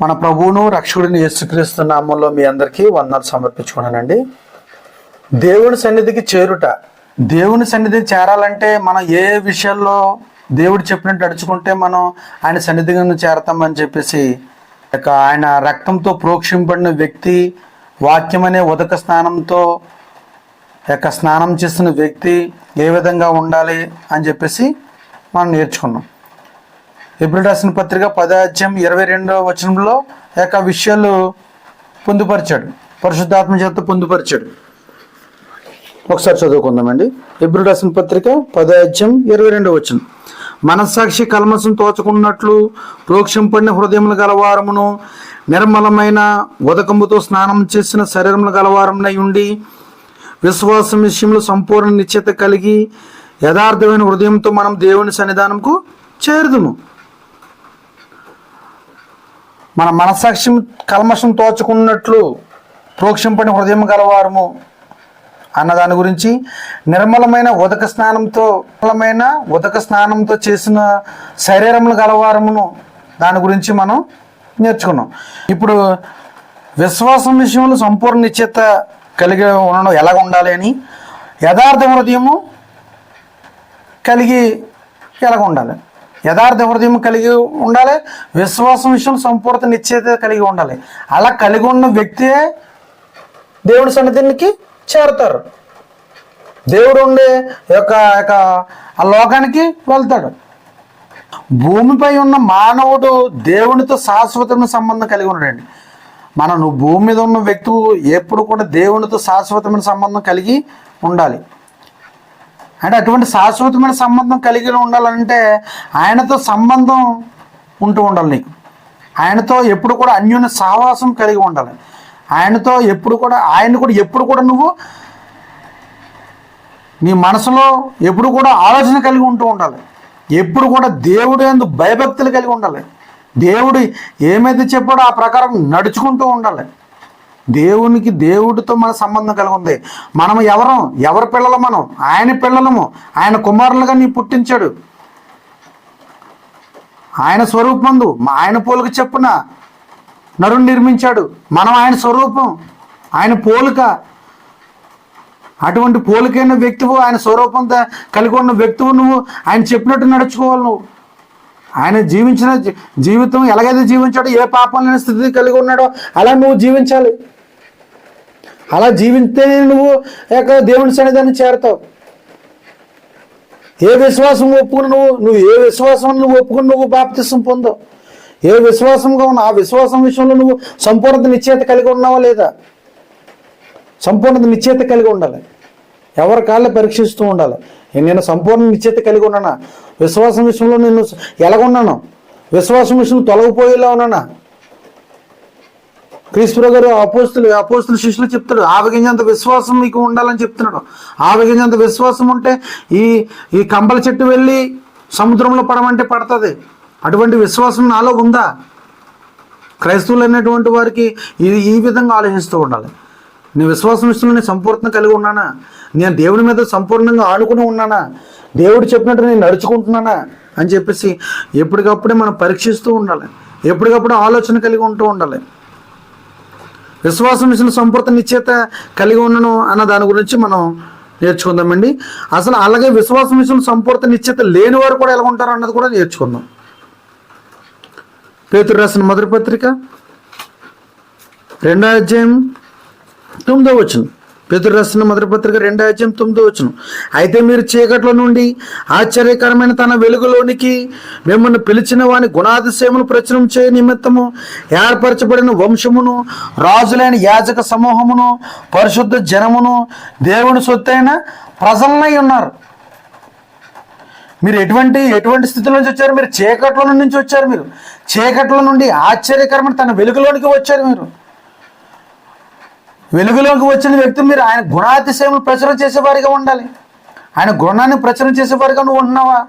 మన ప్రభువును రక్షకుడిని యేసుక్రీస్తు నామంలో మీ అందరికీ వందనాలు సమర్పించుకున్నానండి. దేవుని సన్నిధికి చేరుట, దేవుని సన్నిధికి చేరాలంటే మనం ఏ విషయాల్లో దేవుడు చెప్పినట్టు నడుచుకుంటే మనం ఆయన సన్నిధిని చేరతామని చెప్పేసి ఆయన రక్తంతో ప్రోక్షింపబడిన వ్యక్తి, వాక్యం అనే ఉదక స్నానంతో స్నానం చేసిన వ్యక్తి ఏ విధంగా ఉండాలి అని చెప్పేసి మనం నేర్చుకున్నాం. హెబ్రీ రాసిన పత్రిక 10:22 వచనంలో విషయాలు పొందుపరిచాడు, పరిశుద్ధాత్మ చేత పొందుపరిచాడు. ఒకసారి చదువుకుందామండి. హెబ్రీ రాసిన పత్రిక 10:22 వచనం. మనస్సాక్షి కల్మషం తోచుకున్నట్లు ప్రోక్షింపడిన హృదయములు గలవారమును నిర్మలమైన ఉదకముతో స్నానం చేసిన శరీరములు గలవారమునై ఉండి విశ్వాసం విషయంలో సంపూర్ణ నిశ్చయత కలిగి యథార్థమైన హృదయంతో మనం దేవుని సన్నిధానంకు చేరుదుము. మన మనస్సాక్షి కల్మషం తోచుకున్నట్లు ప్రోక్షింపడిన హృదయం గలవారము అన్న దాని గురించి, నిర్మలమైన ఉదక స్నానంతో చేసిన శరీరములు గలవారమును దాని గురించి మనం నేర్చుకున్నాం. ఇప్పుడు విశ్వాసం విషయంలో సంపూర్ణ నిశ్చయత కలిగి ఉండడం ఎలాగ ఉండాలి అని, యథార్థ హృదయము కలిగి ఎలాగ ఉండాలి, యథార్థ హృదయం కలిగి ఉండాలి, విశ్వాసం విషయంలో సంపూర్ణ నిశ్చయత కలిగి ఉండాలి. అలా కలిగి ఉన్న వ్యక్తే దేవుడి సన్నిధికి చేరుతారు. దేవుడు ఉండే ఆ లోకానికి వెళ్తాడు. భూమిపై ఉన్న మానవుడు దేవునితో శాశ్వతమైన సంబంధం కలిగి ఉన్నాడండి. నువ్వు భూమి మీద ఉన్న వ్యక్తి ఎప్పుడు కూడా దేవునితో శాశ్వతమైన సంబంధం కలిగి ఉండాలి. అంటే అటువంటి శాశ్వతమైన సంబంధం కలిగి ఉండాలంటే ఆయనతో సంబంధం ఉంటూ ఉండాలి. నీకు ఆయనతో ఎప్పుడు కూడా అన్యోన్య సహవాసం కలిగి ఉండాలి. ఆయనతో ఎప్పుడు కూడా నువ్వు నీ మనసులో ఎప్పుడు కూడా ఆలోచన కలిగి ఉంటూ ఉండాలి. ఎప్పుడు కూడా దేవుడు యందు భయభక్తులు కలిగి ఉండాలి. దేవుడు ఏమైతే చెప్పాడో ఆ ప్రకారం నడుచుకుంటూ ఉండాలి. దేవుడితో మన సంబంధం కలిగి ఉంది. మనం ఎవరి పిల్లలు? మనం ఆయన పిల్లలము. ఆయన కుమారులుగా నీ పుట్టించాడు. ఆయన స్వరూపమందు ఆయన పోలిక చెప్పున నరుని నిర్మించాడు. మనం ఆయన స్వరూపం, ఆయన పోలిక. అటువంటి పోలికైన వ్యక్తివు, ఆయన స్వరూపంతో కలిగి ఉన్న వ్యక్తివు నువ్వు ఆయన చెప్పినట్టు నడుచుకోవాలి. నువ్వు ఆయన జీవించిన జీవితం ఎలాగైతే జీవించాడో, ఏ పాపం లేని స్థితి కలిగి ఉన్నాడో అలా నువ్వు జీవించాలి. అలా జీవిస్తేనే నువ్వు దేవుని సన్నిధాన్ని చేరతావు. ఏ విశ్వాసం ఒప్పుకుని ఏ విశ్వాసం ఒప్పుకుని నువ్వు బాప్తిసం పొందావు, ఏ విశ్వాసంగా ఉన్నావు, ఆ విశ్వాసం విషయంలో నువ్వు సంపూర్ణ నిశ్చయత కలిగి ఉన్నావా లేదా? సంపూర్ణ నిశ్చయత కలిగి ఉండాలి. ఎవరి కాళ్ళు పరీక్షిస్తూ ఉండాలి. నేను సంపూర్ణ నిశ్చయత కలిగి ఉన్నానా? విశ్వాసం విషయంలో నేను ఎలాగున్నాను? విశ్వాసం విషయంలో తొలగిపోయేలా ఉన్నానా? క్రీస్తు గారు అపోస్తుల శిష్యులు చెప్తాడు, ఆవగింజంత విశ్వాసం మీకు ఉండాలని చెప్తున్నాడు. ఆవగింజంత విశ్వాసం ఉంటే ఈ కంబల చెట్టు వెళ్ళి సముద్రంలో పడమంటే పడుతుంది. అటువంటి విశ్వాసం నాలో ఉందా? క్రైస్తవులు అనేటువంటి వారికి ఈ విధంగా ఆలోచిస్తూ ఉండాలి. నీ విశ్వాసం విషయంలో నేను సంపూర్ణ కలిగి ఉన్నానా? నేను దేవుని మీద సంపూర్ణంగా ఆనుకుని ఉన్నానా? దేవుడు చెప్పినట్టు నేను నడుచుకుంటున్నానా అని చెప్పేసి ఎప్పటికప్పుడే మనం పరీక్షిస్తూ ఉండాలి. ఎప్పటికప్పుడు ఆలోచన కలిగి ఉంటూ ఉండాలి. విశ్వాసం విషయంలో సంపూర్ణ నిశ్చయత కలిగి ఉన్నాను అన్న దాని గురించి మనం నేర్చుకుందామండి. అసలు అలాగే విశ్వాసం విషయంలో సంపూర్ణ నిశ్చయత లేని వారు కూడా ఎలా ఉంటారు అన్నది కూడా నేర్చుకుందాం. పేతురు రాసిన మొదటి పత్రిక 2:9 వచనం. పేతురు రాసిన మొదటి పత్రిక 2:9 వచనం. అయితే మీరు చీకట్లో నుండి ఆశ్చర్యకరమైన తన వెలుగులోనికి మిమ్మల్ని పిలిచిన వాని గుణాతిశయమును ప్రచురం చేయ నిమిత్తము ఏర్పరచబడిన వంశమును, రాజులైన యాజక సమూహమును, పరిశుద్ధ జనమును, దేవుని సొత్తైన ప్రజలనై ఉన్నారు. మీరు ఎటువంటి స్థితిలో నుంచి వచ్చారు? మీరు చీకట్లో నుంచి వచ్చారు. మీరు చీకట్లో నుండి ఆశ్చర్యకరమైన తన వెలుగులోనికి వచ్చారు. మీరు వెలుగులోకి వచ్చిన వ్యక్తి మీరు ఆయన గుణాతిశయములు ప్రచురం చేసేవారిగా ఉండాలి. ఆయన గుణాన్ని ప్రచురం చేసేవారిగా నువ్వు ఉంటున్నావా?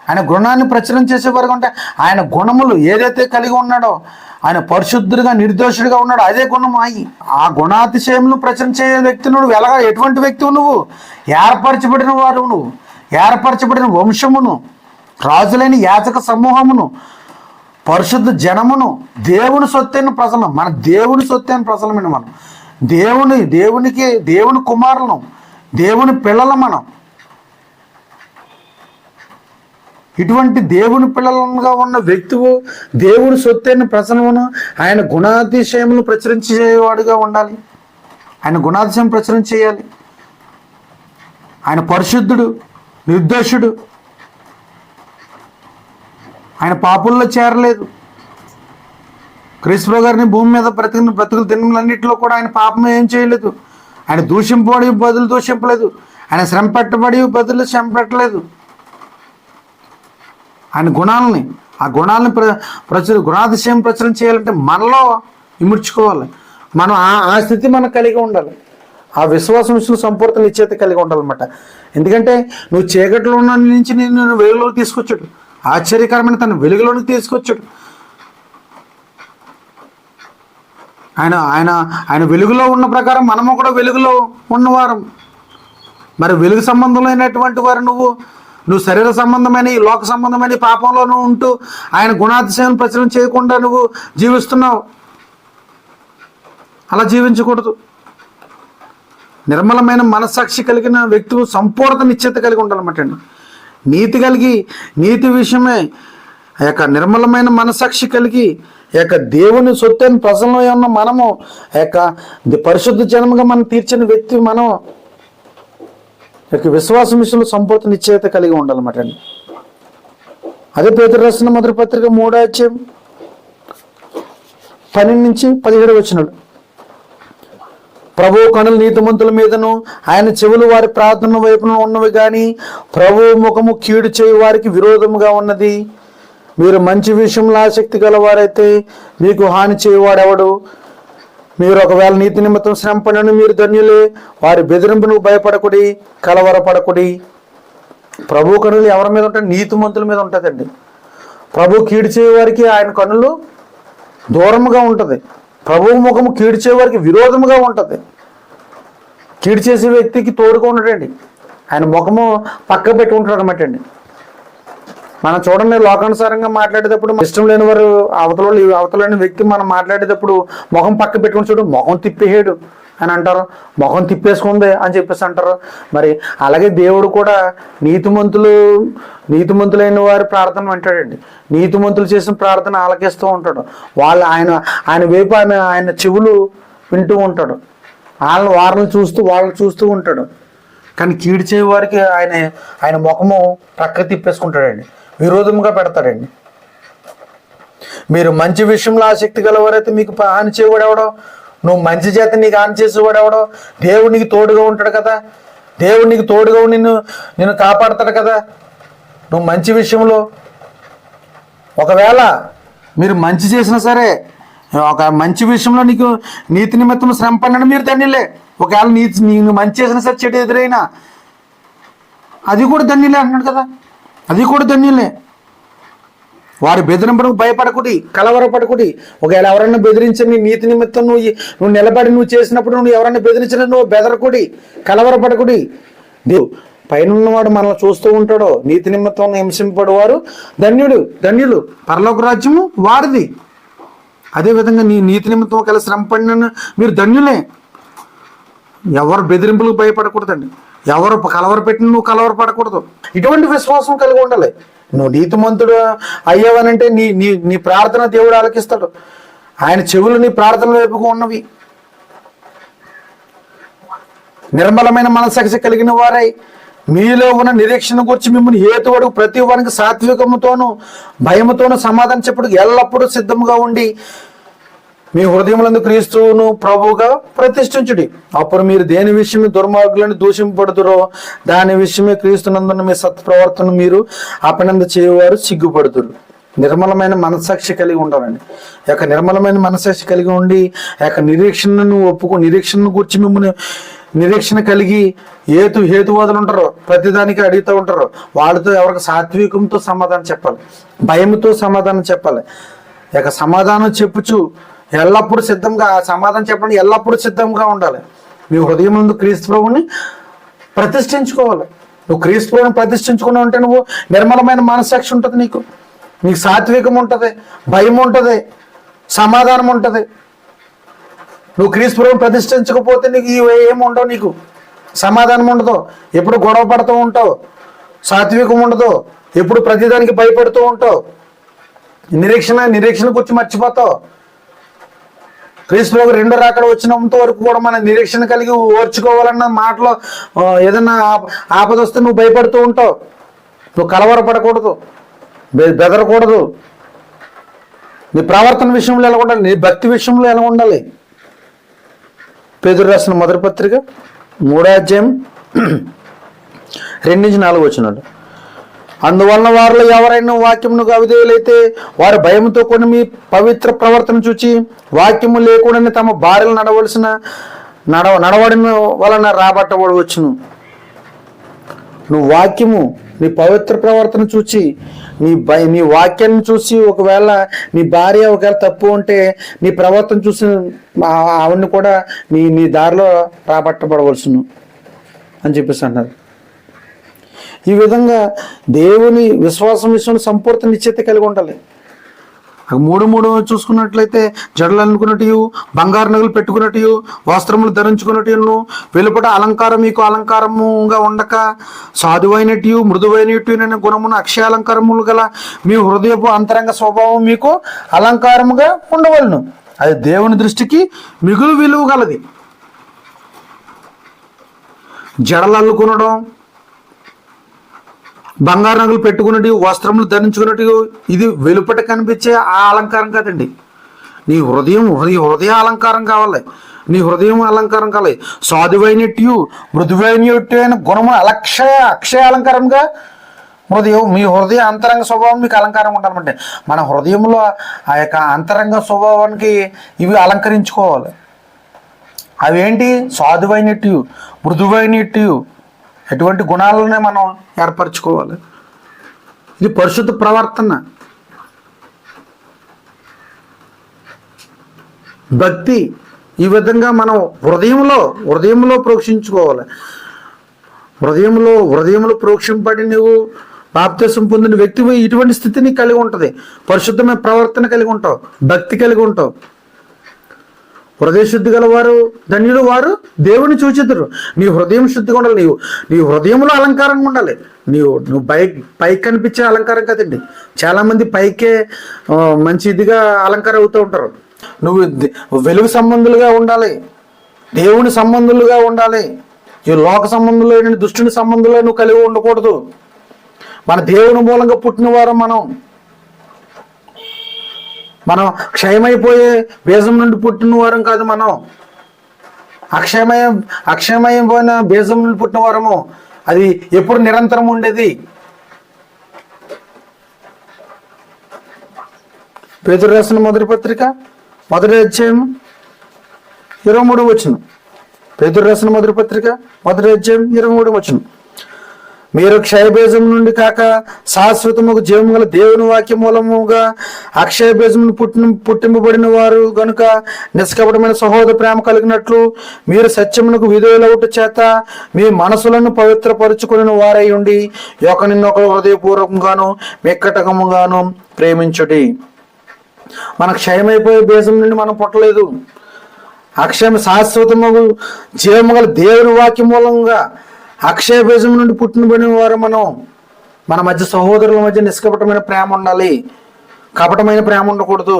ఆయన గుణాన్ని ప్రచురం చేసేవారిగా ఉంటే ఆయన గుణములు ఏదైతే కలిగి ఉన్నాడో, ఆయన పరిశుద్ధుడిగా నిర్దోషుడిగా ఉన్నాడో అదే గుణం ఆ గుణాతిశయములు ప్రచురం చేసే వ్యక్తి నువ్వు ఎటువంటి వ్యక్తివు? నువ్వు ఏర్పరచబడిన వారు, నువ్వు ఏర్పరచబడిన వంశమును, రాజులైన యాజక సమూహమును, పరిశుద్ధ జనమును, దేవుని సొత్తైన ప్రజలు, మన దేవుని సొత్తైన ప్రజలమైన మనం, దేవుని కుమారులను, దేవుని పిల్లలు మనం. ఇటువంటి దేవుని పిల్లలుగా ఉన్న వ్యక్తువు దేవుని సొత్తైన ప్రజలను, ఆయన గుణాతిశయములు ప్రచురించేవాడుగా ఉండాలి. ఆయన గుణాతిశయం ప్రచురించేయాలి. ఆయన పరిశుద్ధుడు, నిర్దోషుడు, ఆయన పాపుల్లో చేరలేదు. క్రీస్తు గారిని భూమి మీద బ్రతుకుల దినములన్నింటిలో కూడా ఆయన పాపం ఏం చేయలేదు. ఆయన దూషింపబడి బదులు దూషింపలేదు. ఆయన శ్రమ పెట్టబడి బదులు శ్రమ పెట్టలేదు. ఆయన గుణాలని, ఆ గుణాలని గుణాతిశయం ప్రచురం చేయాలంటే మనలో ఇముడ్చుకోవాలి. మనం ఆ స్థితి మనకు కలిగి ఉండాలి. ఆ విశ్వాసం విషయంలో సంపూర్ణ నిశ్చయిత కలిగి ఉండాలన్నమాట. ఎందుకంటే నువ్వు చీకట్లో ఉన్న నుంచి నేను వెలుగులోకి తీసుకొచ్చాడు. ఆశ్చర్యకరమైన తన వెలుగులోనికి తీసుకొచ్చాడు. ఆయన వెలుగులో ఉన్న ప్రకారం మనము కూడా వెలుగులో ఉన్నవారం. మరి వెలుగు సంబంధమైనటువంటి వారు నువ్వు శరీర సంబంధమైన ఈ లోక సంబంధమైన పాపంలో నువ్వు ఉంటూ ఆయన గుణాతిశయం ప్రచురం చేయకుండా నువ్వు జీవిస్తున్నావు. అలా జీవించకూడదు. నిర్మలమైన మనస్సాక్షి కలిగిన వ్యక్తులు సంపూర్ణ నిశ్చయిత కలిగి ఉండాలన్నమాట అండి. నీతి కలిగి, నీతి విషయమే ఆ యొక్క నిర్మలమైన మనస్సాక్షి కలిగి, ఆ యొక్క దేవుని సొత్తైన ప్రజల్లో ఉన్న మనము, ఆ యొక్క పరిశుద్ధ జనముగా మనం తీర్చిన వ్యక్తి మనం యొక్క విశ్వాసం విషయంలో సంపూర్ణ నిశ్చయిత కలిగి ఉండాలన్నమాట అండి. అదే పేతురు రాసిన మొదటి పత్రిక 3వ అధ్యాయం 12 నుంచి 17 వచనాలు. ప్రభువు కనులు నీతిమంతుల మీదను, ఆయన చెవులు వారి ప్రార్థన వైపున ఉన్నవి కానీ ప్రభువు ముఖము కీడు చేయు వారికి విరోధముగా ఉన్నది. మీరు మంచి విషయంలో ఆసక్తి గలవారైతే మీకు హాని చేయువాడెవడు? మీరు ఒకవేళ నీతి నిమిత్తం శ్రమపడను మీరు ధన్యులే. వారి బెదిరింపులకు భయపడకుడి, కలవరపడకుడి. ప్రభు కనులు ఎవరి మీద ఉంటాయి? నీతిమంతుల మీద ఉంటుందండి. ప్రభు కీడు చేయవారికి ఆయన కనులు దూరముగా ఉంటుంది. ప్రభువు ముఖము కీడు చేయవారికి విరోధముగా ఉంటుంది. కీడు చేసే వ్యక్తికి తోడుగా ఉండటండి. ఆయన ముఖము పక్క పెట్టి ఉంటాడు అనమాట అండి. మనం చూడండి, లోకానుసారంగా మాట్లాడేటప్పుడు ఇష్టం లేని వారు అవతలని వ్యక్తి మనం మాట్లాడేటప్పుడు ముఖం పక్క పెట్టుకుని చూడు, ముఖం తిప్పేసాడు అని అంటారు, ముఖం తిప్పేసుకుంది అని చెప్పేసి అంటారు. మరి అలాగే దేవుడు కూడా నీతిమంతులైన వారి ప్రార్థన వింటాడండి. నీతిమంతులు చేసిన ప్రార్థన ఆలకిస్తూ ఉంటాడు. ఆయన వైపు ఆయన చెవులు వింటూ ఉంటాడు. వాళ్ళని చూస్తూ ఉంటాడు. కానీ కీడు చేయ వారికి ఆయన ముఖము ప్రక్క తిప్పేసుకుంటాడండి, విరోధముగా పెడతాడండి. మీరు మంచి విషయంలో ఆసక్తి గలవారైతే మీకు హాని చేయవాడెవడో? నువ్వు మంచి చేత నీకు హాని చేసేవాడెవడో? దేవుడు నీకు తోడుగా ఉంటాడు కదా. దేవుడు నీకు తోడుగా నిన్ను కాపాడతాడు కదా. నువ్వు మంచి విషయంలో ఒకవేళ మీరు మంచి చేసినా సరే, ఒక మంచి విషయంలో నీకు నీతి నిమిత్తం శ్రమ పడినా మీరు ధన్యులే. ఒకవేళ నీకు మంచి చేసినా సరే చెడు ఎదురైనా అది కూడా ధన్యులే అంటున్నాడు కదా. అది కూడా ధన్యులే. వారి బెదిరింపులకు భయపడకుడి, కలవరపడకుడి. ఒకవేళ ఎవరైనా బెదిరించని నీతి నిమిత్తం నువ్వు నిలబడి నువ్వు చేసినప్పుడు నువ్వు ఎవరైనా బెదిరించిన నువ్వు బెదరకుడి, కలవరపడకుడి. పైన ఉన్నవాడు మనల్ని చూస్తూ ఉంటాడో. నీతి నిమిత్తం హింసింపడు ధన్యులు, పరలోక రాజ్యము వారిది. అదేవిధంగా నీ నీతి నిమిత్తం ఒకవేళ శ్రమ పడిన మీరు ధన్యులే. ఎవరు బెదిరింపులకు భయపడకూడదండి. ఎవరు కలవరపెట్టిన నువ్వు కలవరపడకూడదు. ఇటువంటి విశ్వాసం కలిగి ఉండాలి. నువ్వు నీతిమంతుడు అయ్యావనంటే నీ ప్రార్థన దేవుడు ఆలకిస్తాడు. ఆయన చెవులు నీ ప్రార్థన వైపుగా ఉన్నవి. నిర్మలమైన మనస్సాక్షి కలిగిన వారై మీలో ఉన్న నిరీక్షణ గురించి మిమ్మల్ని హేతువుడు ప్రతి వారికి సాత్వికముతోనూ భయముతోనూ సమాధానం చెప్పుడు ఎల్లప్పుడూ సిద్ధంగా ఉండి మీ హృదయములందు క్రీస్తును ప్రభువుగా ప్రతిష్ఠించుడి. అప్పుడు మీరు దేని విషయమే దుర్మార్గులను దూషింపబడుతురో దాని విషయమే క్రీస్తునందున మీ సత్ప్రవర్తన మీరు అపనంద చేయవారు సిగ్గుపడుతురు. నిర్మలమైన మనస్సాక్షి కలిగి ఉండాలండి. యొక్క నిర్మలమైన మనస్సాక్షి కలిగి ఉండి యొక్క నిరీక్షణను నిరీక్షణను గురించి మిమ్మల్ని నిరీక్షణ కలిగి హేతువాదులు ఉంటారు, ప్రతిదానికి అడుగుతూ ఉంటారు. వాళ్ళతో ఎవరికి సాత్వికంతో సమాధానం చెప్పాలి, భయంతో సమాధానం చెప్పాలి. ఇక సమాధానం చెప్పుచు ఎల్లప్పుడూ సిద్ధంగా, సమాధానం చెప్పండి, ఎల్లప్పుడూ సిద్ధంగా ఉండాలి. నీ హృదయం ముందు క్రీస్తు ప్రభువుని ప్రతిష్ఠించుకోవాలి. నువ్వు క్రీస్తు ప్రభువుని ప్రతిష్ఠించుకున్నావు అంటే నువ్వు నిర్మలమైన మనస్సాక్షి ఉంటుంది నీకు. నీకు సాత్వికం ఉంటుంది, భయం ఉంటుంది, సమాధానం ఉంటుంది. నువ్వు క్రీస్తు ప్రభువుని ప్రతిష్ఠించకపోతే నీకు ఏమి ఉండవు, నీకు సమాధానం ఉండదు, ఎప్పుడు గొడవ పడుతూ ఉంటావు, సాత్వికం ఉండదు, ఎప్పుడు ప్రతిదానికి భయపడుతూ ఉంటావు, నిరీక్షణ గురించి మర్చిపోతావు. క్రీస్తు ప్రభు రెండో రాకడ వచ్చినంత వరకు కూడా మన నిరీక్షణ కలిగి ఓర్చుకోవాలన్న మాటలో ఏదన్నా ఆపద వస్తే నువ్వు భయపడుతూ ఉంటావు. నువ్వు కలవరపడకూడదు, బెదరకూడదు. నీ ప్రవర్తన విషయంలో ఎలా ఉండాలి, నీ భక్తి విషయంలో ఎలా ఉండాలి. పేతురు రాసిన మొదటి పత్రిక 3వ అధ్యాయం 2-4 వచనాలు. అందువలన వారిలో ఎవరైనా వాక్యమునకు అవిధేయులైతే వారి భయంతో కొన్ని మీ పవిత్ర ప్రవర్తన చూచి వాక్యము లేకుండానే తమ భార్యలు నడవడిన వలన రాబట్టబడవచ్చును. నువ్వు వాక్యము, నీ పవిత్ర ప్రవర్తన చూచి, నీ వాక్యాన్ని చూసి ఒకవేళ నీ భార్య ఒకవేళ తప్పు ఉంటే నీ ప్రవర్తన చూసి అవన్నీ కూడా నీ దారిలో రాబట్టబడవలసును అని చెప్పేసి అన్నారు. ఈ విధంగా దేవుని విశ్వాసం విషయంలో సంపూర్ణ నిశ్చయిత కలిగి ఉండాలి. 3 చూసుకున్నట్లయితే జడలు అనుకున్నట్టు, బంగారు నగలు పెట్టుకున్నట్టు, వస్త్రములు ధరించుకున్నట్టు, వెలుపట అలంకారం మీకు అలంకారముగా ఉండక సాధువైనట్టు మృదువైనట్టు గుణమును అక్షయాలంకారములు గల మీ హృదయపు అంతరంగ స్వభావం మీకు అలంకారముగా ఉండవలను. అది దేవుని దృష్టికి మిగులు విలువ గలది. జడలు అల్లుకునడం, బంగారు నగలు పెట్టుకున్నట్టు, వస్త్రములు ధరించుకున్నట్టు, ఇది వెలుపట కనిపించే ఆ అలంకారం కాదండి. నీ హృదయ అలంకారం కావాలి. నీ హృదయం అలంకారం కావాలి. సాధువైనట్టు మృదువైనట్టు అయిన గుణము అక్షయ అలంకారంగా మీ హృదయ అంతరంగ స్వభావం మీకు అలంకారం ఉండాలంటే మన హృదయంలో ఆ యొక్క అంతరంగ స్వభావానికి ఇవి అలంకరించుకోవాలి. అవేంటి? సాధువైనట్టు, మృదువైనట్టు, ఎటువంటి గుణాలనే మనం ఏర్పరచుకోవాలి. ఇది పరిశుద్ధ ప్రవర్తన. భక్తి ఈ విధంగా మనం హృదయంలో ప్రోక్షించుకోవాలి. హృదయంలో ప్రోక్షింపడి నువ్వు బాప్తిసం పొందిన వ్యక్తివి ఇటువంటి స్థితిని కలిగి ఉంటుంది. పరిశుద్ధమైన ప్రవర్తన కలిగి ఉంటావు, భక్తి కలిగి ఉంటావు. హృదయ శుద్ధి గల వారు ధన్యులు, వారు దేవుని చూచెదరు. నీ హృదయం శుద్ధిగా ఉండాలి. నీ హృదయంలో అలంకారంగా ఉండాలి. నువ్వు పైకి కనిపించే అలంకారం కదండి. చాలామంది పైకే మంచి ఇదిగా అలంకారం అవుతూ ఉంటారు. నువ్వు వెలుగు సంబంధులుగా ఉండాలి, దేవుని సంబంధులుగా ఉండాలి. ఈ లోక సంబంధులు, దుష్టుని సంబంధులు నువ్వు కలిగి ఉండకూడదు. మన దేవుని మూలంగా పుట్టిన వారు మనం క్షయమైపోయే బీజం నుండి పుట్టిన వారం కాదు. మనం అక్షయమయపోయిన బీజం నుండి పుట్టిన వారము. అది ఎప్పుడు నిరంతరం ఉండేది. పేతురు రాసిన మొదటి పత్రిక 1వ అధ్యాయం 23వ వచనం. పేతురు రాసిన మొదటి పత్రిక 1వ అధ్యాయం 23వ వచనం. మీరు క్షయబీజం నుండి కాక శాశ్వతముకు జీవము గల దేవుని వాక్య మూలముగా అక్షయ బీజమును పుట్టింపబడిన వారు గనుక నిష్కపటమైన సహోదర ప్రేమ కలిగినట్లు మీరు సత్యమునకు విధేయులవుట చేత మీ మనసులను పవిత్రపరుచుకుని వారై ఉండి ఒకరినొకరు హృదయపూర్వకంగాను మెక్కటకముగాను ప్రేమించుడి. మన క్షయమైపోయే బీజం నుండి మనం పుట్టలేదు. అక్షయం శాశ్వతముకు జీవము గల దేవుని వాక్య మూలంగా అక్షయ బీజం నుండి పుట్టినబడిన వారు మన మధ్య సహోదరుల మధ్య నిష్కపటమైన ప్రేమ ఉండాలి. కపటమైన ప్రేమ ఉండకూడదు.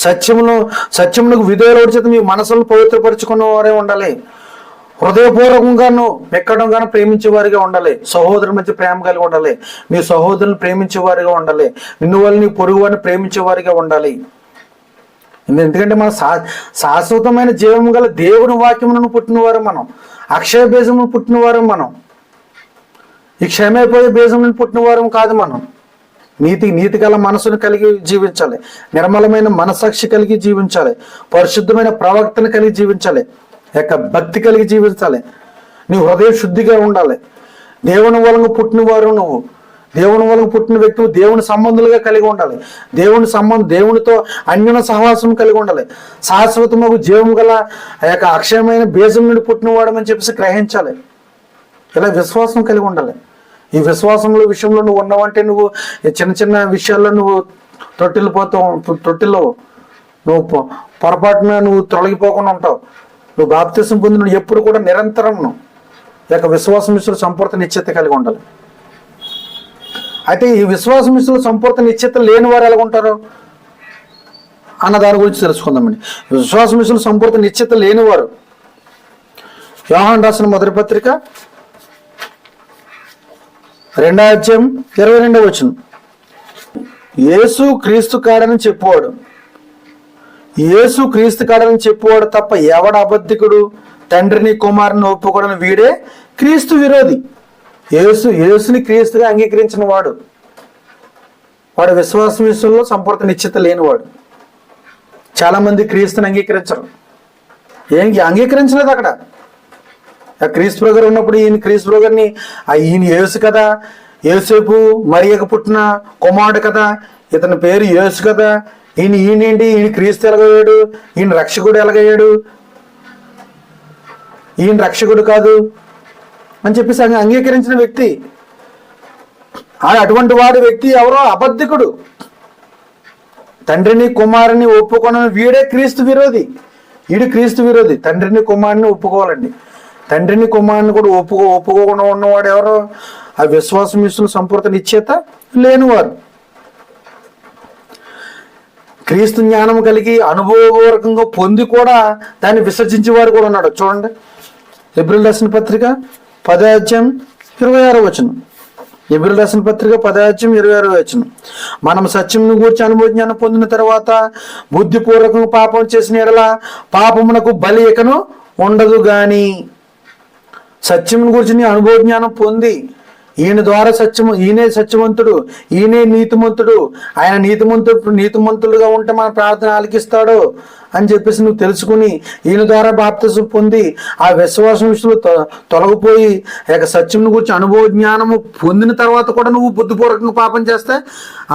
సత్యమునకు విధేయుల చేత మీ మనసులను పవిత్రపరుచుకున్న వారే ఉండాలి. హృదయపూర్వకంగాను మెక్కడంగాను ప్రేమించే వారిగా ఉండాలి. సహోదరుల మధ్య ప్రేమ కలిగి ఉండాలి. నీ సహోదరులను ప్రేమించే వారిగా ఉండాలి. నిన్ను వాళ్ళు నీ పొరుగు వారిని ప్రేమించే వారిగా ఉండాలి. ఎందుకంటే మన శాశ్వతమైన జీవము గల దేవుని వాక్యములను పుట్టినవారు మనం. అక్షయ బీజమును పుట్టినవారు మనం. ఈ క్షయమైపోయే బీజం నుండి పుట్టినవారు కాదు మనం. నీతి గల మనసును కలిగి జీవించాలి. నిర్మలమైన మనసాక్షి కలిగి జీవించాలి. పరిశుద్ధమైన ప్రవక్తను కలిగి జీవించాలి. భక్తి కలిగి జీవించాలి. నీ హృదయ శుద్ధిగా ఉండాలి. దేవుని మూలంగా పుట్టినవారు నువ్వు. దేవుని వల్ల పుట్టిన వ్యక్తి దేవుని సంబంధులుగా కలిగి ఉండాలి. దేవునితో అన్యోన్య సహవాసం కలిగి ఉండాలి. శాశ్వతముకు జీవము గల ఆ యొక్క అక్షయమైన బీజం నుండి పుట్టినవాడమని చెప్పేసి గ్రహించాలి. ఇలా విశ్వాసం కలిగి ఉండాలి. ఈ విశ్వాసంలో విషయంలో నువ్వు ఉన్నావంటే నువ్వు చిన్న చిన్న విషయాల్లో నువ్వు తొట్టిల్లో నువ్వు పొరపాటున నువ్వు తొలగిపోకుండా ఉంటావు. నువ్వు బాప్తిసం పొంది నువ్వు ఎప్పుడు కూడా నిరంతరం ఈ యొక్క విశ్వాసం విషయంలో సంపూర్ణ నిశ్చిత కలిగి ఉండాలి. అయితే ఈ విశ్వాసం విషయంలో సంపూర్ణ నిశ్చిత లేని వారు ఎలా ఉంటారు అన్న దాని గురించి తెలుసుకుందామండి. విశ్వాసం విషయంలో సంపూర్ణ నిశ్చిత లేనివారు యోహాను రాసిన మొదటి పత్రిక 2వ అధ్యాయం 22వ వచనం. యేసు క్రీస్తు కాడని చెప్పువాడు, యేసు క్రీస్తు కాడని చెప్పువాడు తప్ప ఎవడ అబద్ధికుడు, తండ్రిని కుమారుని ఒప్పుకోడని వీడే క్రీస్తు విరోధి. యేసుని క్రీస్తుగా అంగీకరించిన వాడు విశ్వాసం విషయంలో సంపూర్ణ నిశ్చిత లేనివాడు. చాలా మంది క్రీస్తుని అంగీకరించరు. అంగీకరించలేదు. అక్కడ క్రీస్తు బ్రదర్ ఉన్నప్పుడు ఈయన క్రీస్తు బ్రదర్ని ఈయన యేసు కదా, యేసేపు మరియకు పుట్టిన కుమారుడు కదా, ఇతని పేరు యేసు కదా, ఈయనేంటి, ఈయన క్రీస్తు ఎలాగయ్యాడు, ఈయన రక్షకుడు ఎలాగయ్యాడు, ఈయన రక్షకుడు కాదు అని చెప్పేసి అంగీకరించిన వ్యక్తి. అటువంటి వాడి వ్యక్తి ఎవరో అబద్ధికుడు, తండ్రిని కుమారుని ఒప్పుకోనని వీడే క్రీస్తు విరోధి. క్రీస్తు విరోధి. తండ్రిని కుమారుని ఒప్పుకోవాలండి. తండ్రిని కుమారుని కూడా ఒప్పుకోకుండా ఉన్నవాడు ఎవరో ఆ విశ్వాసం విషయంలో సంపూర్ణ నిశ్చేత లేనివారు. క్రీస్తు జ్ఞానం కలిగి అనుభవపూర్వకంగా పొంది కూడా దాన్ని విసర్జించేవారు కూడా ఉన్నాడు. చూడండి, హెబ్రీయులకు రాసిన పత్రిక 10వ అధ్యాయం 26వ వచనం. హెబ్రీయులకు రాసిన పత్రిక 10వ అధ్యాయం 26వ వచనం. మనం సత్యమును గూర్చి అనుభవ జ్ఞానం పొందిన తర్వాత బుద్ధిపూర్వకంగా పాపం చేసిన ఎడల పాపమునకు బలి ఇకను ఉండదు గాని. సత్యమును గురించి అనుభవ జ్ఞానం పొంది ఈయన ద్వారా ఈయనే సత్యవంతుడు, ఈయనే నీతిమంతుడు, ఆయన నీతిమంతుడుగా ఉంటే మన ప్రార్థన ఆలకిస్తాడు అని చెప్పేసి నువ్వు తెలుసుకుని ఈయన ద్వారా బాప్తిసం పొంది ఆ విశ్వాసం విషయంలో తొలగిపోయి సత్యమును గురించి అనుభవ జ్ఞానము పొందిన తర్వాత కూడా నువ్వు బుద్ధిపూర్వకంగా పాపం చేస్తే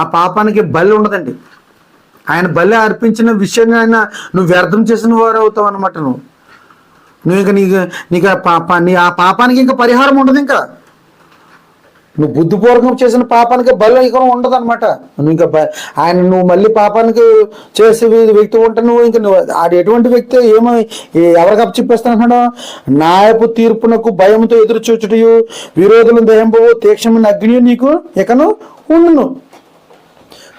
ఆ పాపానికి బలి ఉండదండి. ఆయన బలి అర్పించిన విషయాన్ని ఆయన నువ్వు వ్యర్థం చేసిన వారు అవుతావు అనమాట. నువ్వు నీకు ఆ పాపానికి ఇంకా పరిహారం ఉండదు. ఇంకా నువ్వు బుద్ధిపూర్వకం చేసిన పాపానికి బలి ఇక ఉండదు అనమాట. నువ్వు మళ్ళీ పాపానికి చేసే వ్యక్తి ఉంటే నువ్వు ఆడు ఎటువంటి వ్యక్తి ఎవరికి చెప్పేస్తానంటున్నాడు? న్యాయపు తీర్పునకు భయంతో ఎదురు చూచుటయు విరోధులను దహింపవు తీక్షమైన అగ్ని నీకు ఇకను ఉండును.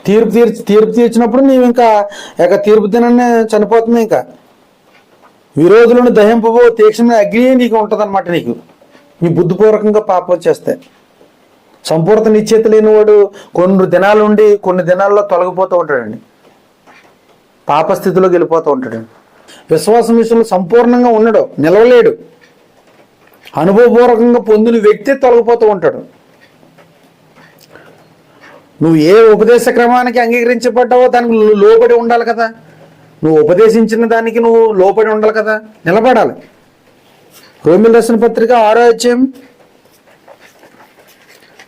తీర్పు తీర్చినప్పుడు నీవు ఇంకా తీర్పు దినాన్ని చనిపోతుంది. ఇంకా విరోధులను దహింపవు తీక్షమైన అగ్ని నీకు ఉంటుంది అనమాట. నీ బుద్ధిపూర్వకంగా పాపం చేస్తే సంపూర్ణ నిశ్చేత లేనివాడు కొన్ని దినాలు ఉండి కొన్ని దినాల్లో తొలగిపోతూ ఉంటాడండి. పాపస్థితిలోకి వెళ్ళిపోతూ ఉంటాడండి. విశ్వాసం విషయంలో సంపూర్ణంగా ఉండడు, నిలవలేడు. అనుభవపూర్వకంగా పొందిన వ్యక్తి తొలగిపోతూ ఉంటాడు. నువ్వు ఏ ఉపదేశ క్రమానికి అంగీకరించబడ్డావో దానికి లోబడి ఉండాలి కదా. నువ్వు ఉపదేశించిన దానికి నువ్వు లోబడి ఉండాలి కదా, నిలబడాలి. రోమీయులకు రాసిన పత్రిక 6వ అధ్యాయం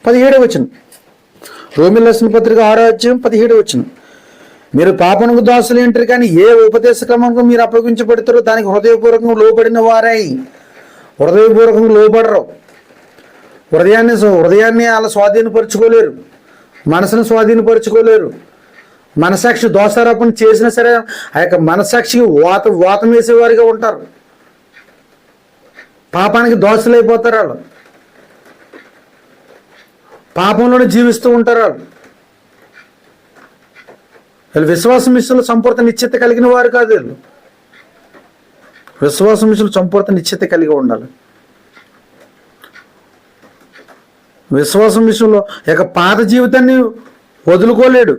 17వ వచనం. రోమీయులకు రాసిన పత్రిక 6వ అధ్యాయం 17వ వచనం. మీరు పాపనకు దాసులు ఏంటారు కానీ ఏ ఉపదేశ క్రమంగా మీరు అప్పగించబడతారో దానికి హృదయపూర్వకంగా లోబడిన వారై. హృదయపూర్వకంగా లోబడరు. హృదయాన్ని అలా స్వాధీనపరుచుకోలేరు, మనసును స్వాధీనపరుచుకోలేరు. మనసాక్షి దోషారోపణ చేసినా సరే ఆ యొక్క మనసాక్షికి వాతం వేసేవారిగా ఉంటారు. పాపానికి దోషులైపోతారు. వాళ్ళు పాపంలోనే జీవిస్తూ ఉంటారు. వాళ్ళు విశ్వాసం విషయంలో సంపూర్ణ నిశ్చిత కలిగిన వారు కాదు. వీళ్ళు విశ్వాసం విషయంలో సంపూర్ణ నిశ్చిత కలిగి ఉండాలి. విశ్వాసం విషయంలో పాత జీవితాన్ని వదులుకోలేడు.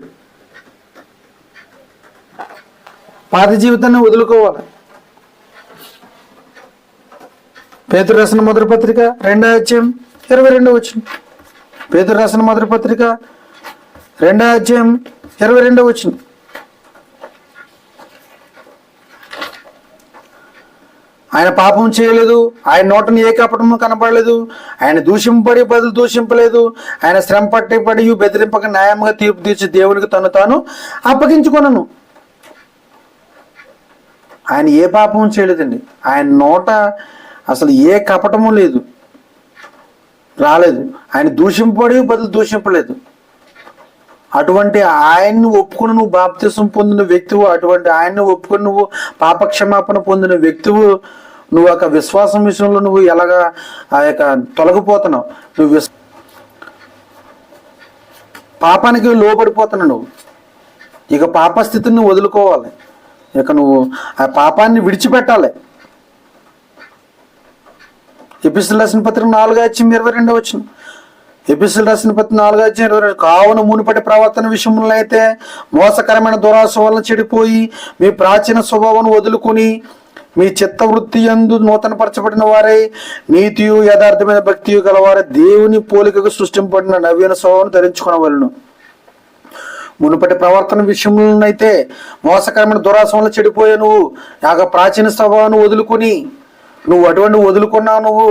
పాత జీవితాన్ని వదులుకోవాలి. పేతురు రాసిన మొదటి పత్రిక 2వ అధ్యాయం 22వ వచనం. పేతురు రాసిన మొదటి పత్రిక 2వ అధ్యాయం 22వ వచనం. ఆయన పాపం చేయలేదు, ఆయన నోటను ఏ కపటము కనపడలేదు, ఆయన దూషింపడి బదులు దూషింపలేదు, ఆయన శ్రమ పడి బెదిరింపక న్యాయంగా తీర్పు తీర్చి దేవునికి తాను అప్పగించుకొనను. ఆయన ఏ పాపం చేయలేదండి. ఆయన నోట అసలు ఏ కపటము లేదు. రాలేదు. ఆయన దూషింపడి బదులు దూషింపలేదు. అటువంటి ఆయన్ని ఒప్పుకుని నువ్వు బాప్తిసం పొందిన వ్యక్తివు, అటువంటి ఆయన్ని ఒప్పుకుని నువ్వు పాపక్షమాపణ పొందిన వ్యక్తివు, నువ్వు ఒక విశ్వాసం విషయంలో నువ్వు ఎలాగా ఆ యొక్క తొలగిపోతున్నావు, నువ్వు పాపానికి లోబడిపోతున్నావు. నువ్వు ఇక పాపస్థితిని వదులుకోవాలి, ఇక నువ్వు ఆ పాపాన్ని విడిచిపెట్టాలి. ఎపిసోడ్ రాసిన పత్రిక 4:22 ఎపిసోడ్ రాసిన పత్రిక 4:22 కావున మునుపటి ప్రవర్తన విషయంలో అయితే మోసకరమైన దురాశ వలన చెడిపోయి మీ ప్రాచీన స్వభావాన్ని వదులుకుని మీ చిత్తవృత్తి యందు నూతనపరచబడిన వారై నీతియు యథార్థమైన భక్తియు గలవారే దేవుని పోలికకు సృష్టింపబడిన నవీన స్వభావాన్ని ధరించుకునవలెను. మునుపటి ప్రవర్తన విషయంలోనైతే మోసకరమైన దురాశ వలన చెడిపోయే నువ్వు ప్రాచీన స్వభావాన్ని వదులుకుని నువ్వు అటువంటి వదులుకున్నావు. నువ్వు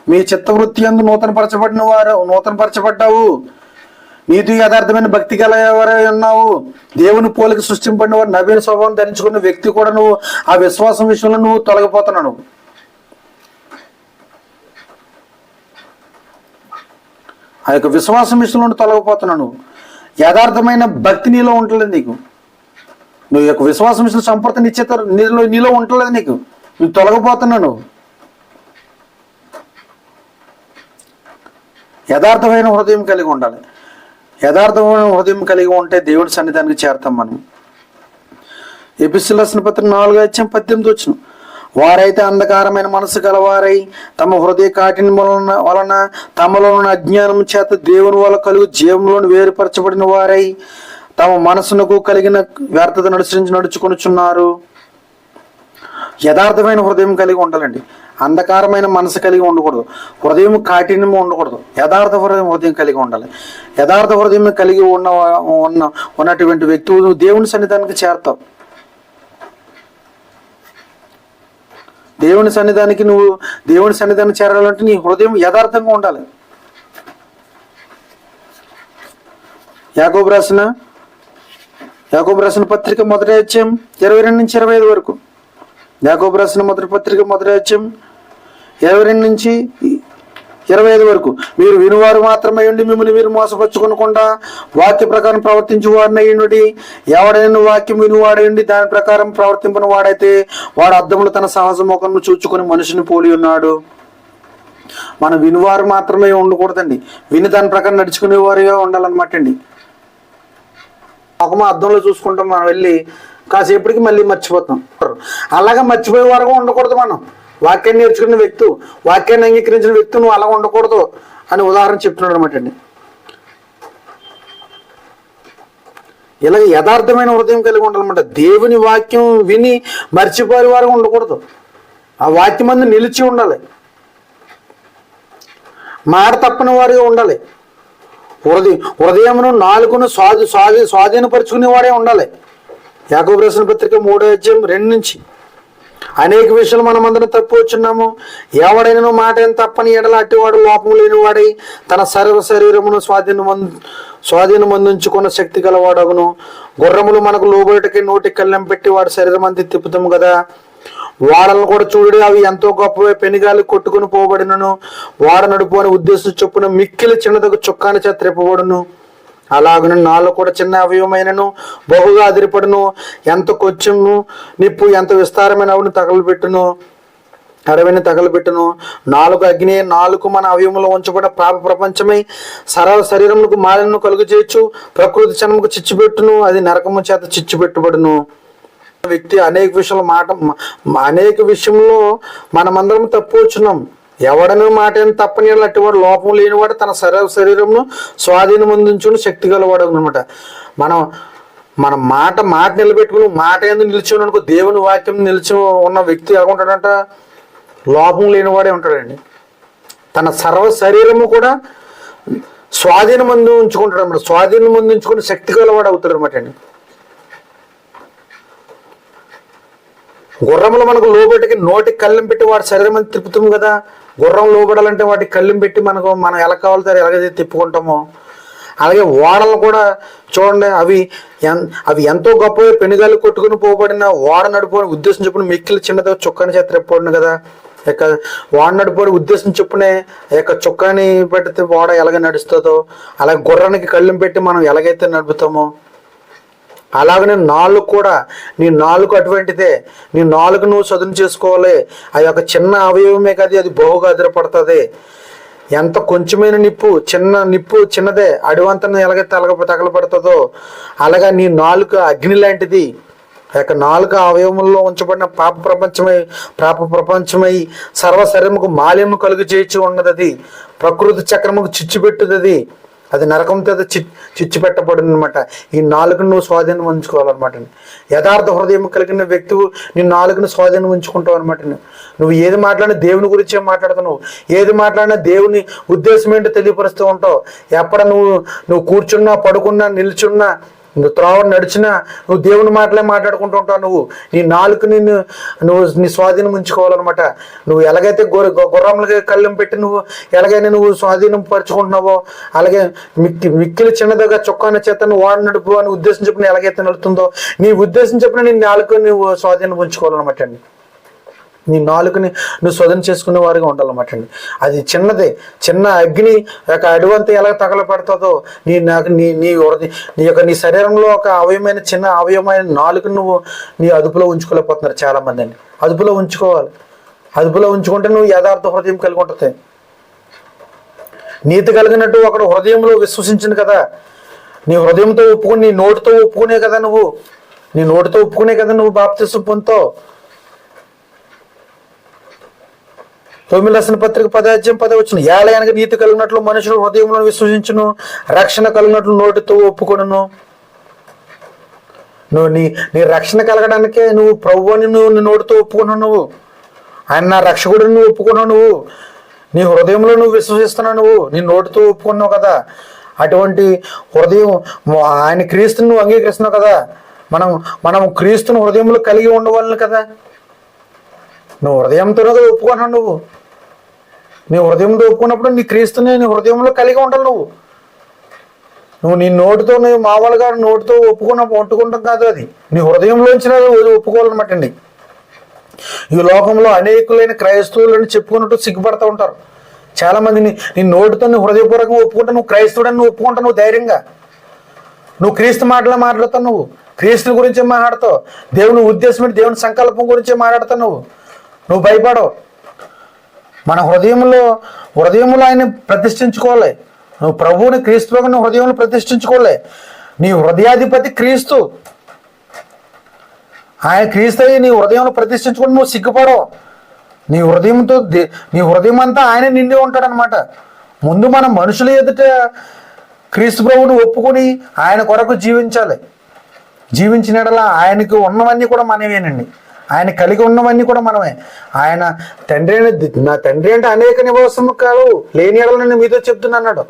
మీ చిత్తవృత్తి యందు నూతనపరచబడ్డావు. నీతి యథార్థమైన భక్తి గలవారై ఉన్నావు. దేవుని పోలిక సృష్టింపడిన వారు నవీన స్వభావం ధరించుకున్న వ్యక్తి కూడా నువ్వు ఆ విశ్వాసం విషయంలో నువ్వు తొలగిపోతున్నావు. ఆ యొక్క విశ్వాసం విషయంలో తొలగిపోతున్నావు. యథార్థమైన భక్తి నీలో ఉండలేదు నీకు. నువ్వు యొక్క విశ్వాసం విషయంలో సంపూర్ణ నిశ్చిత నీలో ఉండలేదు నీకు. నువ్వు తొలగిపోతున్నావు. యథార్థమైన హృదయం కలిగి ఉండాలి. యథార్థమైన హృదయం కలిగి ఉంటే దేవుడి సన్నిధానికి చేరతాం మనం. ఎపిసోడ్ రాసిన పత్రిక 4:18 వారైతే అంధకారమైన మనసు గలవారై తమ హృదయ కాఠిన్యం వలన తమలోని అజ్ఞానం చేత దేవుని వల్ల కలుగు జీవంలోని వేరుపరచబడిన వారై తమ మనసునకు కలిగిన వ్యర్థత నడుచుకొనుచున్నారు. యథార్థమైన హృదయం కలిగి ఉండాలండి. అంధకారమైన మనసు కలిగి ఉండకూడదు. హృదయం కాఠిన్యం ఉండకూడదు. యథార్థ హృదయం కలిగి ఉండాలి. యథార్థ హృదయం కలిగి ఉన్నటువంటి వ్యక్తులు నువ్వు దేవుని సన్నిధానికి చేరతావు. దేవుని సన్నిధానికి చేరాలంటే నీ హృదయం యథార్థంగా ఉండాలి. యాకోబు రాసిన పత్రిక 1:22-25 వరకు. యాకోబు రాసిన మొదటి పత్రిక 1:22-25 వరకు. మీరు వినువారు మాత్రమే ఉండి మిమ్మల్ని మీరు మోసపరుచుకొనకుండా వాక్య ప్రకారం ప్రవర్తించు వారిని అయ్యుండి, ఎవడైనా వాక్యం వినువాడైండి దాని ప్రకారం ప్రవర్తింపని వాడైతే వాడు అద్దములు తన సహజ ముఖంను చూచుకొని మనిషిని పోలి ఉన్నాడు. మనం వినువారు మాత్రమే ఉండకూడదండి, విని దాని ప్రకారం నడుచుకునేవారుగా ఉండాలన్నమాట అండి. ముఖము అద్దంలో చూసుకుంటాం, మనం వెళ్ళి కాసేపటికి మళ్ళీ మర్చిపోతాం. అలాగా మర్చిపోయే వరకు ఉండకూడదు. మనం వాక్యాన్ని నేర్చుకున్న వ్యక్తి, వాక్యాన్ని అంగీకరించిన వ్యక్తి నువ్వు అలా ఉండకూడదు అని ఉదాహరణ చెప్తున్నాడు అనమాట అండి. ఇలాగ యథార్థమైన హృదయం కలిగి ఉండాలన్నమాట. దేవుని వాక్యం విని మర్చిపోయే వరకు ఉండకూడదు. ఆ వాక్యం అందు నిలిచి ఉండాలి. మాట తప్పని వారిగా ఉండాలి. హృదయమును నాలుగును స్వాధీనపరుచుకునే వాడే ఉండాలి. యాకోబు రాసిన పత్రిక 3:2 అనేక విషయాలు మనం అందరం తప్పు వచ్చున్నాము. ఎవడైనా మాట ఏం తప్పని ఎడల అట్టివాడు లోపం లేని వాడై తన సర్వ శరీరమును స్వాధీనమందించుకున్న శక్తి గలవాడగును. గుర్రములు మనకు లోబడికి నోటికి కళ్ళెం పెట్టి వాడి శరీరం అంతా తిప్పుతాము కదా. వాడలను కూడా చూడు, అవి ఎంతో గొప్పవే, పెనుగాలి కొట్టుకుని పోబడినను వాడ నడుపు అని ఉద్దేశం చొప్పున మిక్కిలి చిన్నదకు చొక్కాని చేత త్రిప్పబడును. అలాగను నాలో కూడా చిన్న అవయవమైనను బహుగా అదిరిపడును. ఎంత కొంచెము నిప్పు ఎంత విస్తారమైన అడవిని తగలబెట్టును. నాలుగు అగ్ని, నాలుగు మన అవయవంలో ఉంచబడిన పాప ప్రపంచమై సర్వ శరీరములకు మాలిన్యం కలుగు చేయొచ్చు. ప్రకృతి జన్మకు చిచ్చుపెట్టును, అది నరకము చేత చిచ్చుపెట్టుబడును. వ్యక్తి అనేక విషయంలో మనమందరం తప్పు వచ్చున్నాం. ఎవడను మాట తప్పని అట్టివాడు లోపం లేనివాడు తన శరీరంను స్వాధీనం అందించుకుని శక్తి గలవాడు అనమాట. మన మాట నిలబెట్టుకుని మాట ఎందుకు నిలిచి అనుకో, దేవుని వాక్యం నిలిచి ఉన్న వ్యక్తి ఎలా ఉంటాడంట? లోపం లేనివాడే ఉంటాడండి. తన సర్వ శరీరము కూడా స్వాధీనం అందించుకుంటాడు అనమాట. స్వాధీనం అందించుకుని శక్తి గలవాడు అవుతాడు అనమాట అండి. గుర్రములు మనకు లోబెట్టికి నోటికి కళ్ళెం పెట్టి వాడి శరీరం అంతా తిప్పుతాం కదా. గుర్రం లోబడాలంటే వాటికి కళ్ళెం పెట్టి మనం ఎలా కావాలితే ఎలాగైతే తిప్పుకుంటామో, అలాగే ఓడలు కూడా చూడండి, అవి ఎంతో గొప్పగా పెనుగాలు కొట్టుకుని పోబడిన ఓడ నడుపుని ఉద్దేశం చెప్పిన మిక్కిలి చిన్నదో చొక్కని చేత తిప్పబడిన కదా. ఇక వాడ నడిపోయి ఉద్దేశం చొప్పునే ఇక చొక్కాని పెడితే వాడ ఎలాగ నడుస్తుందో, అలాగే గుర్రానికి కళ్ళెం పెట్టి మనం ఎలాగైతే నడుపుతామో, అలాగనే నాలుగు కూడా, నీ నాలుగు అటువంటిదే. నీ నాలుగు నువ్వు చదును చేసుకోవాలి. అది ఒక చిన్న అవయవమే కదా, అది బహుగా అదిరపడుతుంది. ఎంత కొంచెమైన నిప్పు, నిప్పు చిన్నదే, అడివంతను ఎలాగైతే తగలబడుతుందో అలాగా నీ నాలుక అగ్ని లాంటిది. యొక్క నాలుక అవయవముల్లో ఉంచబడిన పాప ప్రపంచమై సర్వశరీరముకు మాలిన్యము కలుగు చేయించి ఉన్నది. అది ప్రకృతి చక్రముకు చిచ్చుపెట్టుది. అది నరకంతో చిచ్చు పెట్టబడింది అనమాట. ఈ నాలుగును నువ్వు స్వాధీనం ఉంచుకోవాలన్నమాట. యథార్థ హృదయం కలిగిన వ్యక్తివు నీ నాలుగును స్వాధీనం ఉంచుకుంటావు అనమాట. నువ్వు ఏది మాట్లాడినా దేవుని గురించే మాట్లాడుతున్నావు. ఏది మాట్లాడినా దేవుని ఉద్దేశం ఏంటో తెలియపరుస్తూ ఉంటావు. ఎక్కడ నువ్వు కూర్చున్నా, పడుకున్నా, నిల్చున్నా, నువ్వు త్రోవ నడిచినా నువ్వు దేవుని మాటలే మాట్లాడుకుంటూ ఉంటావు. నీ నాలుగుని నువ్వు నీ స్వాధీనం ఉంచుకోవాలన్నమాట. నువ్వు ఎలాగైతే గుర్రంలకి కళ్ళెం పెట్టి నువ్వు ఎలాగైనా నువ్వు స్వాధీనం పరుచుకుంటున్నావో, అలాగే మిక్కిలి చిన్నదిగా చొక్కాన చేత నువ్వు వాడు నడుపు అని ఉద్దేశం చెప్పిన ఎలాగైతే నడుతుందో, నీ ఉద్దేశం చెప్పిన నీ నాలుగుని నువ్వు స్వాధీనం ఉంచుకోవాలన్నమాట అండి. నీ నాలుగుని నువ్వు స్వదన చేసుకునే వారిగా ఉండాలన్నమాట అండి. అది చిన్నదే, చిన్న అగ్ని ఒక అడువంతా ఎలా తగలపెడుతుందో నీ శరీరంలో ఒక చిన్న అవయవమైన నాలుగుని నువ్వు నీ అదుపులో ఉంచుకోలేకపోతున్నారు చాలామంది అండి. అదుపులో ఉంచుకోవాలి. అదుపులో ఉంచుకుంటే నువ్వు యథార్థ హృదయం కలిగి ఉంటుంది. నీతి కలిగినట్టు ఒకడు హృదయంలో విశ్వసించింది కదా, నీ హృదయంతో ఒప్పుకుని, నీ నోటితో ఒప్పుకునే కదా నువ్వు బాప్తిసం పొందుతావు. 9 పత్రిక 10:10 ఏలయనగా నీతి కలిగినట్లు మనుషులు హృదయంలో విశ్వసించును, రక్షణ కలిగినట్లు నోటితో ఒప్పుకొనును. నువ్వు నీ రక్షణ కలగడానికే నువ్వు ప్రభువుని నీ నోటితో ఒప్పుకున్నావు. నువ్వు ఆయన నా రక్షకుడిని నువ్వు ఒప్పుకున్నావు. నువ్వు నీ హృదయంలో నువ్వు విశ్వసిస్తున్నావు. నువ్వు నీ నోటితో ఒప్పుకున్నావు కదా. అటువంటి హృదయం, ఆయన క్రీస్తుని నువ్వు అంగీకరిస్తున్నావు కదా. మనం క్రీస్తుని హృదయంలో కలిగి ఉండవాలని కదా. నువ్వు హృదయంతోనే ఒప్పుకున్నావు. నీ హృదయంతో ఒప్పుకున్నప్పుడు నీ క్రీస్తుని నీ హృదయంలో కలిగి ఉండాలి. నువ్వు నీ నోటితో నువ్వు మామూలుగా నోటితో ఒప్పుకుంటాం కాదు, అది నీ హృదయంలోంచి ఒప్పుకోవాలన్నమాట అండి. ఈ లోకంలో అనేకులైన క్రైస్తవులని చెప్పుకున్నట్టు సిగ్గుపడుతూ ఉంటారు చాలామంది. నీ నోటితో నువ్వు హృదయపూర్వకంగా ఒప్పుకుంటా, నువ్వు క్రైస్తవుడని నువ్వు ఒప్పుకుంటావు. నువ్వు ధైర్యంగా నువ్వు క్రీస్తు మాట్లాడతావు. నువ్వు క్రీస్తుని గురించే మాట్లాడతావు. దేవుని ఉద్దేశం, దేవుని సంకల్పం గురించే మాట్లాడతావు. నువ్వు భయపడవు. మన హృదయంలో ఆయన ప్రతిష్ఠించుకోవాలి. నువ్వు ప్రభువుని క్రీస్తుగా నువ్వు హృదయంలో ప్రతిష్ఠించుకోలే. నీ హృదయాధిపతి క్రీస్తు. ఆయన క్రీస్తు అయ్యి నీ హృదయంలో ప్రతిష్ఠించుకొని నువ్వు సిగ్గుపడవు. నీ హృదయం అంతా ఆయన నిండి ఉంటాడనమాట. ముందు మనం మనుషుల ఎదుట క్రీస్తు ప్రభువుని ఒప్పుకొని ఆయన కొరకు జీవించాలి. జీవించినట్లా ఆయనకు ఉన్నవన్నీ కూడా మనమేనండి. ఆయన కలిగి ఉన్నవన్నీ కూడా మనమే. ఆయన తండ్రి నా తండ్రి అంటే అనేక నివాసము కాదు, లేని ఎడల నేను మీతో చెప్తున్నాడు.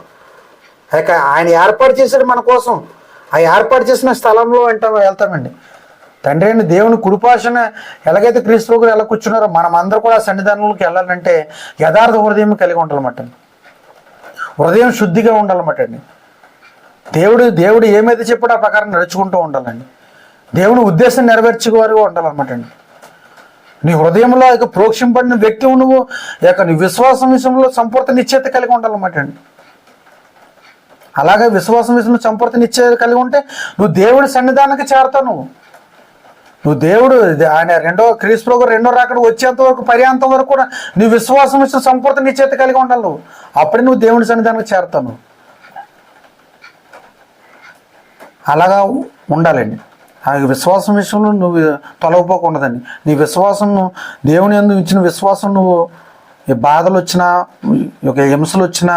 ఆయన ఏర్పాటు చేశాడు మన కోసం. ఆ ఏర్పాటు చేసిన స్థలంలో వెళ్తామండి. తండ్రి అయిన దేవుని కుడిపార్శ్వన ఎలాగైతే క్రీస్తువుకు ఎలా కూర్చున్నారో మనం అందరూ కూడా సన్నిధానంలోకి వెళ్ళాలంటే యథార్థ హృదయం కలిగి ఉండాలన్నమాట. హృదయం శుద్ధిగా ఉండాలన్నమాట అండి. దేవుడు ఏమైతే చెప్పాడో ఆ ప్రకారం నడుచుకుంటూ ఉండాలండి. దేవుని ఉద్దేశం నెరవేర్చేవారుగా ఉండాలన్నమాట అండి. నీ హృదయంలో ప్రోక్షింపడిన వ్యక్తి నువ్వు నీ విశ్వాసం విషయంలో సంపూర్ణ నిశ్చయిత కలిగి ఉండాలన్నమాట అండి. అలాగే విశ్వాసం విషయంలో సంపూర్ణ నిశ్చయిత కలిగి ఉంటే నువ్వు దేవుడి సన్నిధానానికి చేరతావు. నువ్వు దేవుడు ఆయన క్రీస్తు ప్రభు రెండో రాకడ వచ్చేంత వరకు పర్యాంతం వరకు కూడా నీ విశ్వాసం విషయం సంపూర్ణ నిశ్చయిత కలిగి ఉండాలి. నువ్వు అప్పుడే నువ్వు దేవుడి సన్నిధానానికి చేరతావు. అలాగా ఉండాలండి. ఆ విశ్వాసం విషయంలో నువ్వు తొలగిపోకుండదండి. నీ విశ్వాసం, దేవుని యందు ఇచ్చిన విశ్వాసం, నువ్వు బాధలు వచ్చినా, హింసలు వచ్చినా,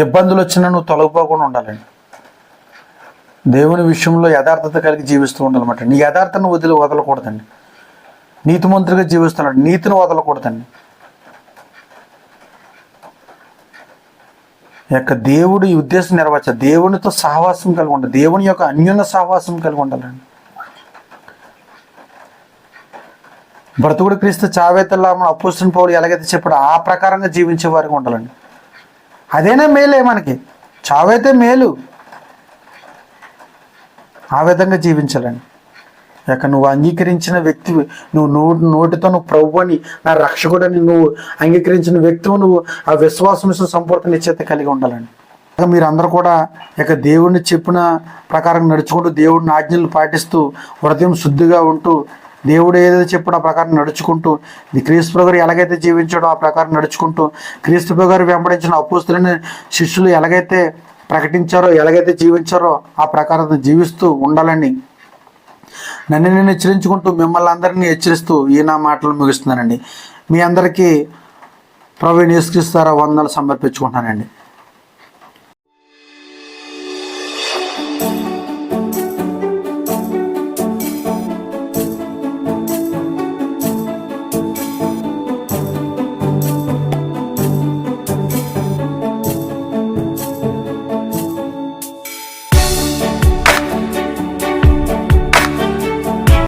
ఇబ్బందులు వచ్చినా నువ్వు తొలగిపోకుండా ఉండాలండి. దేవుని విషయంలో యథార్థత కలిగి జీవిస్తూ ఉండాలన్నమాట. నీ యథార్థను వదలకూడదండి. నీతిమంతుడిగా జీవిస్తున్నాడు, నీతిని వదలకూడదండి. దేవుడి ఉద్దేశం నెరవేర్చాలి. దేవునితో సహవాసం కలిగి ఉండాలి. దేవుని యొక్క అన్యోన్య సహవాసం కలిగి ఉండాలండి. బ్రతుకుడు క్రీస్తు చావేతల్లా మన అపోస్తలుడైన పౌలు ఎలాగైతే చెప్పాడో ఆ ప్రకారంగా జీవించే వారికి ఉండాలండి. అదేనా మేలే మనకి. చావైతే మేలు. ఆ విధంగా జీవించాలండి. ఇక నువ్వు అంగీకరించిన వ్యక్తివి, నోటితో నువ్వు ప్రభువని నా రక్షకుడని నువ్వు అంగీకరించిన వ్యక్తివి, నువ్వు ఆ విశ్వాసం సంపూర్ణ నిశ్చయిత కలిగి ఉండాలండి. మీరు అందరూ కూడా ఇక దేవుడిని చెప్పిన ప్రకారం నడుచుకుంటూ, దేవుడిని ఆజ్ఞలు పాటిస్తూ, హృదయం శుద్ధిగా ఉంటూ, దేవుడు ఏదైతే చెప్పాడో ఆ ప్రకారం నడుచుకుంటూ, క్రీస్తు గారు ఎలాగైతే జీవించాడో ఆ ప్రకారం నడుచుకుంటూ, క్రీస్తు గారు వెంబడించిన అపోస్తలుని శిష్యులు ఎలాగైతే ప్రకటించారో, ఎలాగైతే జీవించారో ఆ ప్రకారం జీవిస్తూ ఉండాలని నన్ను నేను హెచ్చరించుకుంటూ, మిమ్మల్ని అందరినీ హెచ్చరిస్తూ ఈ నా మాటలు ముగిస్తున్నానండి. మీ అందరికీ ప్రభువైన యేసుక్రీస్తు ద్వారా వందనాలు సమర్పించుకుంటున్నానండి.